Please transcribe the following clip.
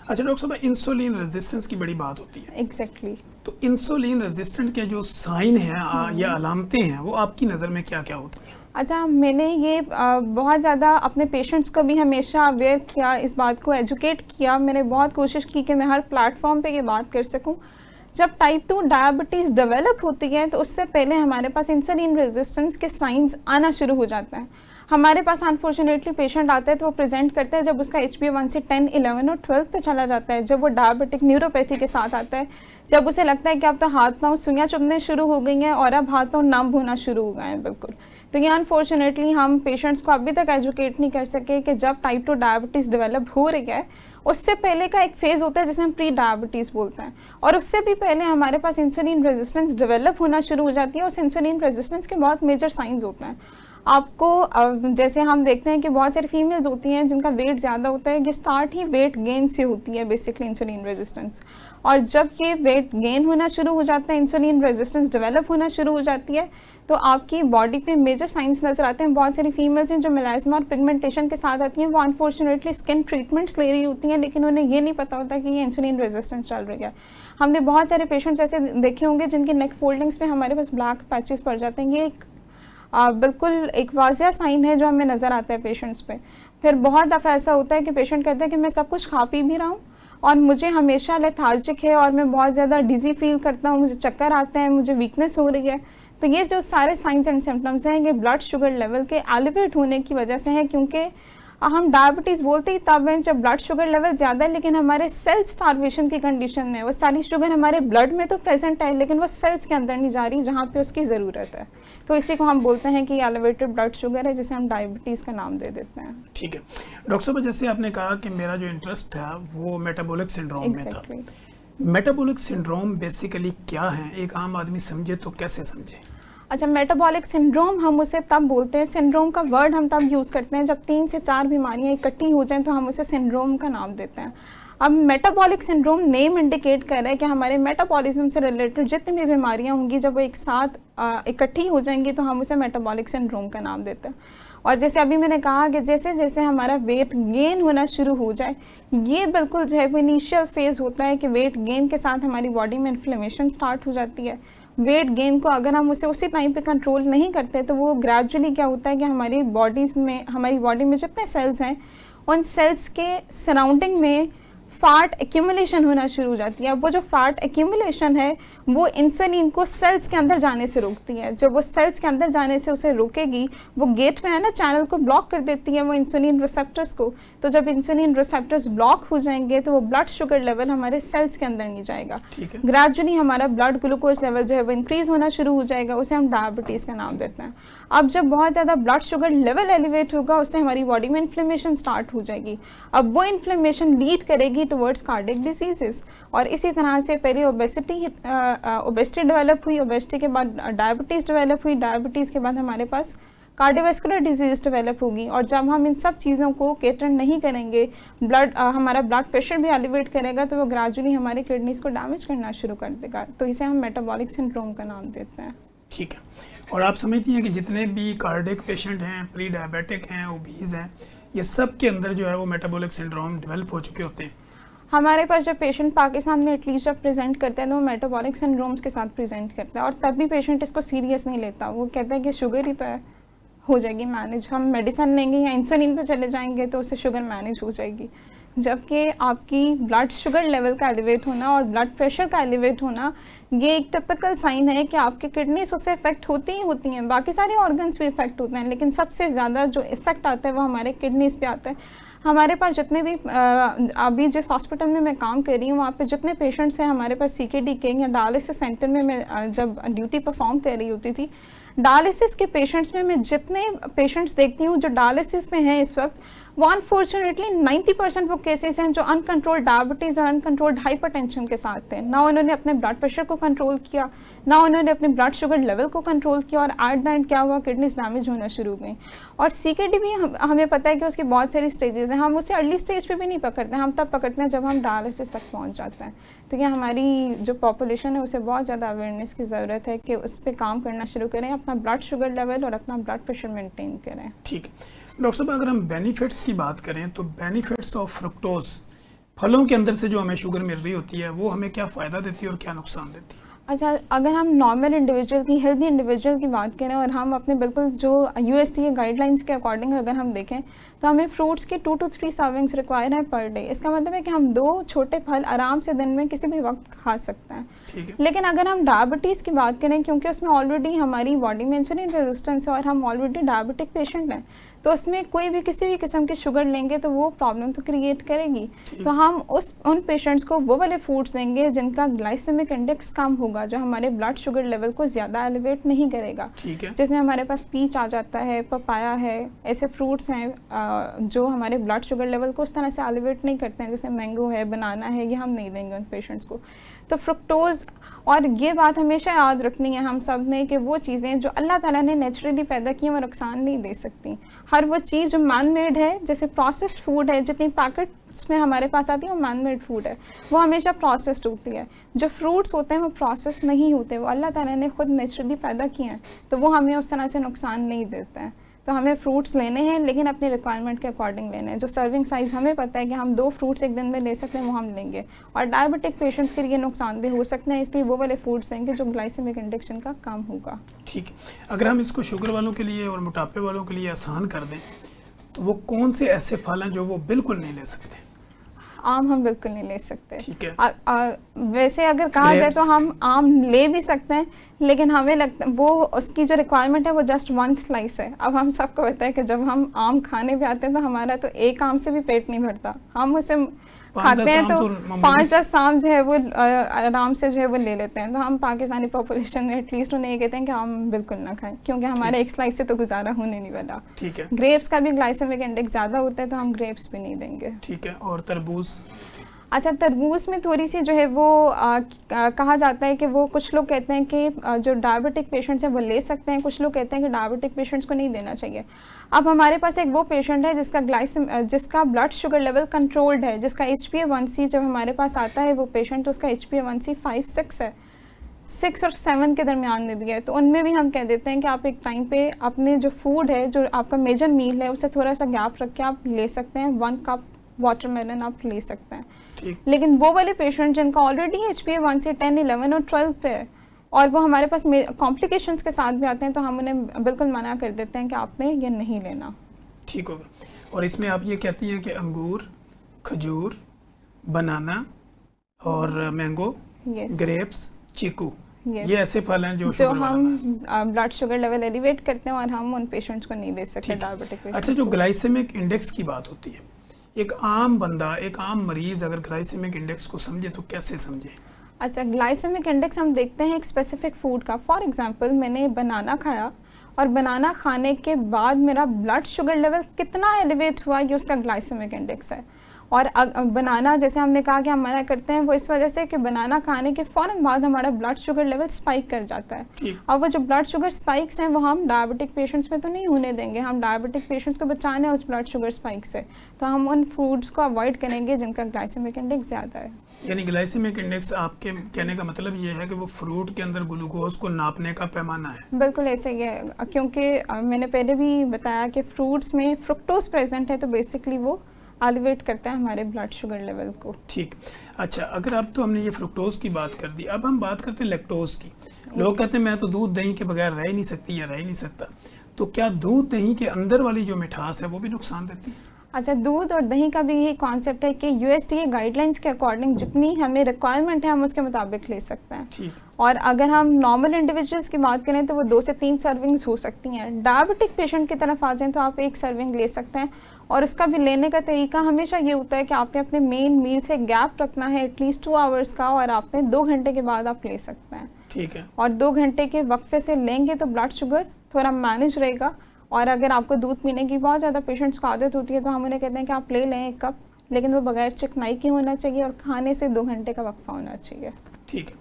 अच्छा डॉक्टर साहब, insulin resistance की बड़ी बात होती है। एग्जैक्टली तो इंसुलिन रेजिस्टेंट के जो साइन हैं या अलामतें हैं वो आपकी नज़र में क्या क्या होती हैं? अच्छा, मैंने ये बहुत ज़्यादा अपने पेशेंट्स को भी हमेशा अवेयर किया, इस बात को एजुकेट किया। मैंने बहुत कोशिश की कि मैं हर प्लेटफॉर्म पे ये बात कर सकूं। जब टाइप 2 डायबिटीज़ डेवलप होती है तो उससे पहले हमारे पास इंसुलिन रेजिस्टेंस के साइंस आना शुरू हो जाते हैं। हमारे पास अनफॉर्चुनेटली पेशेंट आता है तो वो प्रेजेंट करते हैं जब उसका HbA1c से 10, 11 और 12 पे चला जाता है, जब वो डायबिटिक न्यूरोपैथी के साथ आता है, जब उसे लगता है कि अब तो हाथ पाँव सुइयाँ चुभने शुरू हो गई हैं और अब हाथ पाँव नम होना शुरू हो गए हैं बिल्कुल। तो ये अनफॉर्चुनेटली हम पेशेंट्स को अभी तक एजुकेट नहीं कर सके कि जब टाइप 2 डायबिटीज़ डेवलप हो रही है उससे पहले का एक फेज़ होता है जिसे हम प्री डायबिटीज़ बोलते हैं, और उससे भी पहले हमारे पास इंसुलिन रेजिस्टेंस डेवलप होना शुरू हो जाती है। उस इंसुलिन रेजिस्टेंस के बहुत मेजर साइंस होते हैं। आपको जैसे हम देखते हैं कि बहुत सारी फीमेल्स होती हैं जिनका वेट ज़्यादा होता है, ये स्टार्ट ही वेट गेन से होती है बेसिकली इंसुलिन रेजिस्टेंस। और जब ये वेट गेन होना शुरू हो जाता है, इंसुलिन रेजिस्टेंस डेवलप होना शुरू हो जाती है, तो आपकी बॉडी पे मेजर साइंस नज़र आते हैं। बहुत सारी फीमेल्स हैं जो मेलास्मा और पिगमेंटेशन के साथ आती हैं, वो अनफॉर्चुनेटली स्किन ट्रीटमेंट्स ले रही होती हैं लेकिन उन्हें ये नहीं पता होता कि ये इंसुलिन रेजिस्टेंस चल रही है। हमने बहुत सारे पेशेंट्स ऐसे देखे होंगे जिनके नेक फोल्डिंग्स पे हमारे पास ब्लैक पैचेस पड़ जाते हैं। ये एक बिल्कुल एक वाज़िया साइन है जो हमें नज़र आता है पेशेंट्स पे। फिर बहुत दफ़ा ऐसा होता है कि पेशेंट कहते हैं कि मैं सब कुछ खा पी भी रहा हूँ और मुझे हमेशा लेथार्जिक है और मैं बहुत ज़्यादा डिज़ी फील करता हूँ, मुझे चक्कर आते हैं, मुझे वीकनेस हो रही है। तो ये जो सारे साइंस एंड सिम्टम्स हैं ये ब्लड शुगर लेवल के एलिवेट होने की वजह से हैं, क्योंकि हम डायबिटीज़ बोलते ही तब हैं जब ब्लड शुगर लेवल ज़्यादा है लेकिन हमारे सेल स्टार्वेशन की कंडीशन में वो सारी शुगर हमारे ब्लड में तो प्रेजेंट है लेकिन वो सेल्स के अंदर नहीं जा रही जहाँ पे उसकी ज़रूरत है। तो इसी को हम बोलते हैं कि एलिवेटेड ब्लड शुगर है, जिसे हम डायबिटीज़ का नाम दे देते हैं। ठीक है डॉक्टर साहब, जैसे आपने कहा कि मेरा जो इंटरेस्ट था वो मेटाबॉलिक सिंड्रोम में था। मेटाबॉलिक सिंड्रोम बेसिकली क्या है, एक आम आदमी समझे तो कैसे समझे? अच्छा, मेटाबॉलिक सिंड्रोम हम उसे तब बोलते हैं, सिंड्रोम का वर्ड हम तब यूज़ करते हैं जब 3 से 4 बीमारियां इकट्ठी हो जाएं तो हम उसे सिंड्रोम का नाम देते हैं। अब मेटाबॉलिक सिंड्रोम नेम इंडिकेट कर रहा है कि हमारे मेटाबॉलिज्म से रिलेटेड जितनी भी बीमारियां होंगी जब वो एक साथ इकट्ठी हो जाएंगी तो हम उसे मेटाबॉलिक सिंड्रोम का नाम देते हैं। और जैसे अभी मैंने कहा कि जैसे जैसे हमारा वेट गेन होना शुरू हो जाए, ये बिल्कुल जो है वो इनिशियल फेज़ होता है कि वेट गेन के साथ हमारी बॉडी में इन्फ्लेमेशन स्टार्ट हो जाती है। वेट गेन को अगर हम उसे उसी टाइम पे कंट्रोल नहीं करते तो वो ग्रेजुअली क्या होता है कि हमारी बॉडी में जितने सेल्स हैं उन सेल्स के सराउंडिंग में फैट एक्यूमुलेशन होना शुरू हो जाती है। अब वो जो फैट एक्यूमुलेशन है वो इंसुलिन को सेल्स के अंदर जाने से रोकती है। जब वो सेल्स के अंदर जाने से उसे रोकेगी, वो गेट में है ना, चैनल को ब्लॉक कर देती है वो इंसुलिन रिसेप्टर्स को। तो जब इंसुलिन रिसेप्टर्स ब्लॉक हो जाएंगे तो वो ब्लड शुगर लेवल हमारे सेल्स के अंदर नहीं जाएगा। ग्रेजुअली हमारा ब्लड ग्लूकोज लेवल जो है वो इंक्रीज होना शुरू हो जाएगा, उसे हम डायबिटीज़ का नाम देते हैं। अब जब बहुत ज़्यादा ब्लड शुगर लेवल एलिवेट होगा उससे हमारी बॉडी में इन्फ्लेमेशन स्टार्ट हो जाएगी। अब वो इन्फ्लेमेशन लीड करेगी टुवर्ड्स कार्डियक डिसीजेस। और इसी तरह से पहले ओबेसिटी डेवलप हुई, ओबेसिटी के बाद डायबिटीज़ डेवलप हुई, डायबिटीज़ के बाद हमारे पास कार्डियोवैस्कुलर डिजीज़ डेवलप होगी। और जब हम इन सब चीज़ों को कैटर नहीं करेंगे, हमारा ब्लड प्रेशर भी एलिवेट करेगा तो वो ग्रेजुअली हमारे किडनीज़ को डैमेज करना शुरू कर देगा। तो इसे हम मेटाबॉलिक सिंड्रोम का नाम देते हैं। ठीक है, और आप समझती हैं कि जितने भी कार्डियक पेशेंट हैं, प्री डायबिटिक हैं, ओबीज हैं, ये सब के अंदर जो है वो मेटाबॉलिक सिंड्रोम डेवलप हो चुके होते हैं? हमारे पास जब पेशेंट पाकिस्तान में एटलीस्ट जब प्रेजेंट करते हैं तो वो मेटाबॉलिक सिंड्रोम्स के साथ प्रेजेंट करता है और तब भी पेशेंट इसको सीरियस नहीं लेता। वो कहता है कि शुगर ही तो है, हो जाएगी मैनेज, हम मेडिसिन लेंगे या इंसुलिन पे चले जाएंगे तो उससे शुगर मैनेज हो जाएगी। जबकि आपकी ब्लड शुगर लेवल का एलिवेट होना और ब्लड प्रेशर का एलिवेट होना ये एक टिपिकल साइन है कि आपकी किडनीज उससे इफेक्ट होती ही होती हैं, बाकी सारे ऑर्गन्स भी इफेक्ट होते हैं लेकिन सबसे ज़्यादा जो इफेक्ट आता है वो हमारे किडनीज पे आता है। हमारे पास जितने भी अभी जिस हॉस्पिटल में मैं काम कर रही हूँ वहाँ पे जितने पेशेंट्स हैं, हमारे पास CKD के या डायलिसिस सेंटर में मैं जब ड्यूटी परफॉर्म कर रही होती थी, डायलिसिस के पेशेंट्स में मैं जितने पेशेंट्स देखती हूँ जो डायलिसिस में हैं इस वक्त, वो अनफॉर्चुनेटली 90% वो केसेस हैं जो अनकंट्रोल्ड डायबिटीज़ और अनकंट्रोल्ड हाइपरटेंशन के साथ थे। ना उन्होंने अपने ब्लड प्रेशर को कंट्रोल किया, ना उन्होंने अपने ब्लड शुगर लेवल को कंट्रोल किया, और एट द एंड क्या हुआ, किडनीज डैमेज होना शुरू हो गई। और CKD भी हमें पता है कि उसकी बहुत सारी स्टेजेस हैं, हम उसे अर्ली स्टेज पे भी नहीं पकड़ते हैं, हम तब पकड़ते हैं जब हम डायलिसिस तक पहुँच जाते हैं। तो ये हमारी जो पॉपुलेशन है उसे बहुत ज़्यादा अवेयरनेस की ज़रूरत है कि उस पर काम करना शुरू करें, अपना ब्लड शुगर लेवल और अपना ब्लड प्रेशर मेनटेन करें। ठीक है डॉक्टर साहब, अगर हम बेनिफिट्स की बात करें तो बेनिफिट्स ऑफ फ्रुक्टोज फलों के अंदर से जो हमें शुगर मिल रही होती है वो हमें क्या फ़ायदा देती है और क्या नुकसान देती है? अच्छा, अगर हम नॉर्मल इंडिविजुअल की, हेल्दी इंडिविजुअल की बात करें और हम अपने बिल्कुल जो USDA गाइडलाइंस के अकॉर्डिंग अगर हम देखें तो हमें फ्रूट्स की 2 to 3 सर्विंग्स रिक्वायर है पर डे। इसका मतलब है कि हम 2 छोटे फल आराम से दिन में किसी भी वक्त खा सकते हैं। ठीक है। लेकिन अगर हम डायबिटीज़ की बात करें, क्योंकि उसमें ऑलरेडी हमारी बॉडी में इंसुलिन रेजिस्टेंस है और हम ऑलरेडी डायबिटिक पेशेंट हैं, तो उसमें कोई भी किसी भी किस्म की शुगर लेंगे तो वो प्रॉब्लम तो क्रिएट करेगी। तो हम उन पेशेंट्स को वो वाले फूड्स देंगे जिनका ग्लाइसेमिक इंडेक्स कम होगा, जो हमारे ब्लड शुगर लेवल को ज़्यादा एलिवेट नहीं करेगा। ठीक है। जिसमें हमारे पास पीच आ जाता है, पपाया है, ऐसे फ्रूट्स हैं जो हमारे ब्लड शुगर लेवल को उस तरह से एलिवेट नहीं करते हैं, जैसे मैंगो है, बनाना है, ये हम नहीं देंगे उन पेशेंट्स को। तो फ्रुक्टोज़, और ये बात हमेशा याद रखनी है हम सब ने कि वो चीज़ें जो अल्लाह ताला ने नेचुरली पैदा की हैं वो नुकसान नहीं दे सकती। हर वो चीज़ जो मैन मेड है, जैसे प्रोसेस्ड फूड है, जितनी पैकेट्स में हमारे पास आती है वो मैन मेड फूड है, वो हमेशा प्रोसेस्ड होती है। जो फ्रूट्स होते हैं वो प्रोसेस्ड नहीं होते, वो अल्लाह ताला ने खुद नेचुरली पैदा किए हैं, तो वो हमें उस तरह से नुकसान नहीं देते हैं। तो हमें फ्रूट्स लेने हैं, लेकिन अपनी रिक्वायरमेंट के अकॉर्डिंग लेने हैं। जो सर्विंग साइज़ हमें पता है कि हम 2 फ्रूट्स एक दिन में ले सकते हैं, वो हम लेंगे। और डायबिटिक पेशेंट्स के लिए नुकसानदेह हो सकते हैं, इसलिए वो वाले फूड्स देंगे जो ग्लाइसेमिक इंडेक्स का कम होगा। ठीक है। अगर हम इसको शुगर वालों के लिए और मोटापे वालों के लिए आसान कर दें तो वो कौन से ऐसे फल हैं जो वो बिल्कुल नहीं ले सकते? आम हम बिल्कुल नहीं ले सकते। ठीक है। वैसे अगर कहा जाए तो हम आम ले भी सकते हैं, लेकिन हमें लगता है वो उसकी जो रिक्वायरमेंट है वो जस्ट 1 स्लाइस है। अब हम सबको पता है कि जब हम आम खाने पे आते हैं तो हमारा तो एक आम से भी पेट नहीं भरता, हम उसे खाते हैं तो 5-10 आम जो है वो आराम से जो है वो ले लेते हैं। तो हम पाकिस्तानी पॉपुलेशन में एटलीस्ट उन्हें ये कहते हैं कि हम बिल्कुल ना खाएं, क्योंकि हमारे एक स्लाइस से तो गुजारा होने नहीं वाला। ठीक है। ग्रेप्स का भी ग्लाइसेमिक इंडेक्स ज़्यादा होता है, तो हम ग्रेप्स भी नहीं देंगे। ठीक है। और तरबूज? अच्छा, तरबूज में थोड़ी सी जो है वो कहा जाता है कि वो, कुछ लोग कहते हैं कि जो डायबिटिक पेशेंट्स हैं वो ले सकते हैं, कुछ लोग कहते हैं कि डायबिटिक पेशेंट्स को नहीं देना चाहिए। अब हमारे पास एक वो पेशेंट है जिसका ब्लड शुगर लेवल कंट्रोल्ड है, जिसका HbA1c जब हमारे पास आता है वो पेशेंट, तो उसका HbA1c 5-6 है, 6 और 7 के दरमियान में भी है। तो उनमें भी हम कह देते हैं कि आप एक टाइम पे अपने जो फूड है, जो आपका मेजर मील है, उसे थोड़ा सा गैप रख के आप ले सकते हैं। 1 कप वाटरमेलन आप ले सकते हैं। लेकिन वो वाले पेशेंट जिनका ऑलरेडी HbA1c 10, 11 और 12 पे है और वो हमारे पास कॉम्प्लिकेशंस के साथ भी आते हैं, तो हम उन्हें बिल्कुल मना कर देते हैं कि आपने ये नहीं लेना। ठीक होगा। और इसमें आप ये कहती हैं कि अंगूर, खजूर, बनाना और मैंगो, ग्रेप्स, चीकू, ये ऐसे फल हैं जो हम ब्लड शुगर लेवल एलिवेट करते हैं और हम उन पेशेंट्स को नहीं दे सकते डायबिटिक। अच्छा, जो ग्लाइसेमिक इंडेक्स की बात होती है, एक आम बंदा, एक आम मरीज अगर ग्लाइसेमिक इंडेक्स को समझे तो कैसे समझे? अच्छा, ग्लाइसेमिक इंडेक्स हम देखते हैं एक स्पेसिफिक फूड का। फॉर एग्जांपल, मैंने बनाना खाया और बनाना खाने के बाद मेरा ब्लड शुगर लेवल कितना एलिवेट हुआ, ये उसका ग्लाइसेमिक इंडेक्स है। और बनाना, जैसे हमने कहा कि हम मना करते हैं, वो इस वजह से कि बनाना खाने के फ़ौरन बाद हमारा ब्लड शुगर लेवल स्पाइक कर जाता है। और वो जो ब्लड शुगर स्पाइक्स हैं वो हम डायबिटिक पेशेंट्स में तो नहीं होने देंगे, हम डायबिटिक पेशेंट्स को बचाना है उस ब्लड शुगर स्पाइक से, तो हम उन फूड्स को अवॉइड करेंगे जिनका ग्लाइसेमिक इंडेक्स ज़्यादा है। यानी ग्लाइसेमिक इंडेक्स आपके कहने का मतलब ये है कि वो फ्रूट के अंदर ग्लूकोज को नापने का पैमाना है? बिल्कुल ऐसे ही है, क्योंकि मैंने पहले भी बताया कि फ्रूट्स में फ्रुक्टोज प्रेजेंट है, तो बेसिकली वो एलिवेट करता है हमारे ब्लड शुगर लेवल को। ठीक। अच्छा, अगर अब तो हमने ये फ्रुक्टोज की बात कर दी, अब हम बात करते हैं लैक्टोज की। लोग कहते हैं मैं तो दूध दही के बगैर रह ही नहीं सकती या रह ही नहीं सकता, तो क्या दूध दही के अंदर वाली जो मिठास है वो भी नुकसान देती है? अच्छा, दूध और दही का भी यही कॉन्सेप्ट है कि USDA गाइडलाइंस के अकॉर्डिंग जितनी हमें रिक्वायरमेंट है हम उसके मुताबिक ले सकते हैं। ठीक। और अगर हम नॉर्मल इंडिविजुअल्स की बात करें तो वो 2 से 3 सर्विंग्स हो सकती हैं। डायबिटिक पेशेंट की तरफ आ जाएं तो आप 1 सर्विंग ले सकते हैं, और उसका भी लेने का तरीका हमेशा ये होता है कि आपने अपने मेन मील से गैप रखना है एटलीस्ट 2 आवर्स का, और आपने 2 घंटे के बाद आप ले सकते हैं। ठीक है। और 2 घंटे के वक्फे से लेंगे तो ब्लड शुगर थोड़ा मैनेज रहेगा। और अगर आपको दूध पीने की बहुत ज़्यादा पेशेंट्स को आदत होती है तो हम उन्हें कहते हैं कि आप ले लें 1 कप, लेकिन वो बगैर चिकनाई के होना चाहिए और खाने से 2 घंटे का वक्फा होना चाहिए। ठीक है।